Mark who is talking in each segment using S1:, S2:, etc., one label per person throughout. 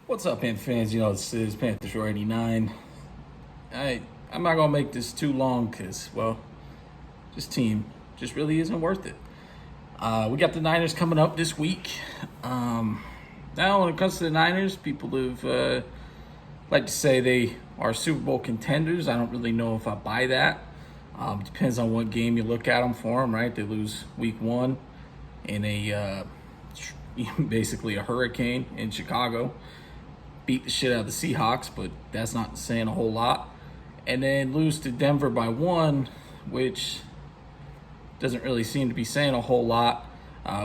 S1: What's up, Panthers fans? This is Panthers 89. I'm not gonna make this too long because, well, this team just really isn't worth it. We got the Niners coming up this week. Now, when it comes to the Niners, people have like to say they are Super Bowl contenders. I don't really know if I buy that. Depends on what game you look at them for them, right? They lose week one in a basically a hurricane in Chicago. Beat the shit out of the Seahawks, but that's not saying a whole lot. And then lose to Denver by one, which doesn't really seem to be saying a whole lot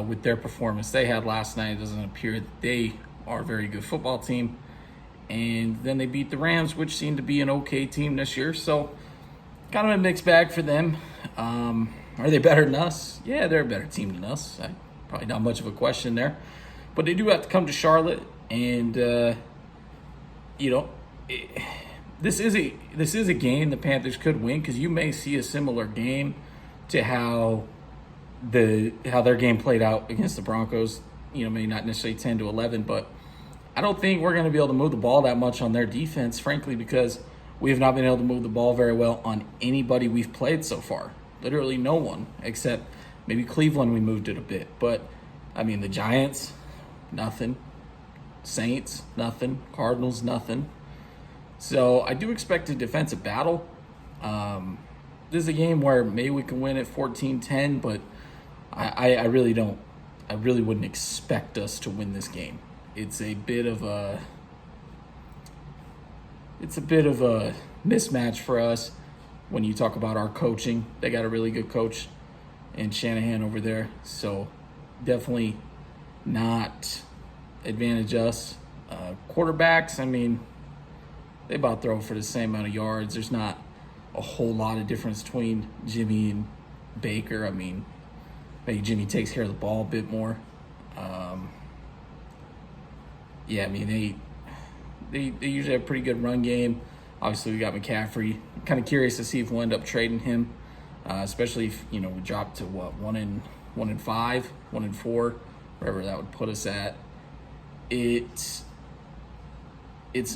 S1: with their performance they had last night. It doesn't appear that they are a very good football team. And then they beat the Rams, which seem to be an okay team this year. So kind of a mixed bag for them. Are they better than us? Yeah, they're a better team than us. Probably not much of a question there. But they do have to come to Charlotte, and this is a game the Panthers could win, because you may see a similar game to how their game played out against the Broncos. Maybe not necessarily 10-11, but I don't think we're going to be able to move the ball that much on their defense, frankly, because we have not been able to move the ball very well on anybody we've played so far. Literally no one, except maybe Cleveland. We moved it a bit, but I mean the Giants, nothing. Saints, nothing. Cardinals, nothing. So I do expect a defensive battle. This is a game where maybe we can win at 14-10, but I really don't. I really wouldn't expect us to win this game. It's a bit of a mismatch for us when you talk about our coaching. They got a really good coach in Shanahan over there, so definitely not advantage us. Quarterbacks, I mean, they about throw for the same amount of yards. There's not a whole lot of difference between Jimmy and Baker. I mean, maybe Jimmy takes care of the ball a bit more. I mean, they usually have a pretty good run game. Obviously, we got McCaffrey. I'm kind of curious to see if we'll end up trading him, especially if we drop to 1-5, 1-4, wherever that would put us at. It's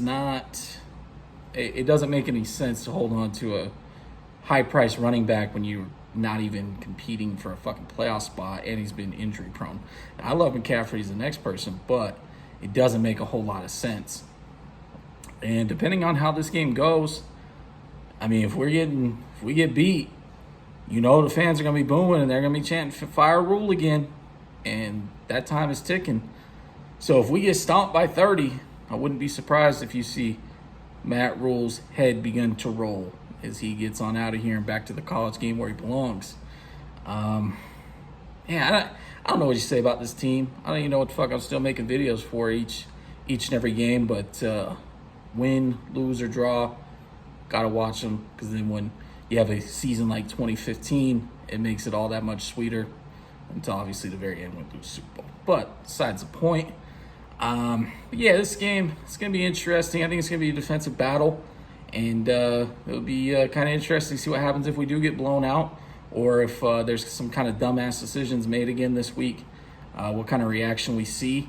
S1: not. It doesn't make any sense to hold on to a high-priced running back when you're not even competing for a fucking playoff spot and he's been injury-prone. Now, I love McCaffrey as the next person, but it doesn't make a whole lot of sense. And depending on how this game goes, I mean, if we get beat, the fans are going to be booming and they're going to be chanting "Fire Rule" again, and that time is ticking. So if we get stomped by 30, I wouldn't be surprised if you see Matt Rule's head begin to roll as he gets on out of here and back to the college game where he belongs. I don't know what you say about this team. I don't even know what the fuck I'm still making videos for each and every game, but win, lose, or draw, gotta watch them, because then when you have a season like 2015, it makes it all that much sweeter until obviously the very end when we lose Super Bowl. But besides the point, this game, it's going to be interesting. I think it's going to be a defensive battle, and it'll be kind of interesting to see what happens if we do get blown out, or if there's some kind of dumbass decisions made again this week, what kind of reaction we see.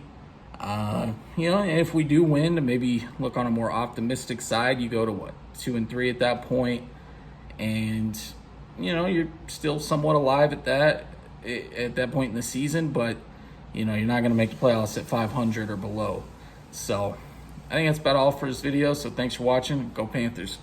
S1: And if we do win, to maybe look on a more optimistic side, you go to 2-3 at that point, and you're still somewhat alive at that point in the season, but you're not going to make the playoffs at 500 or below. So I think that's about all for this video. So thanks for watching. Go Panthers.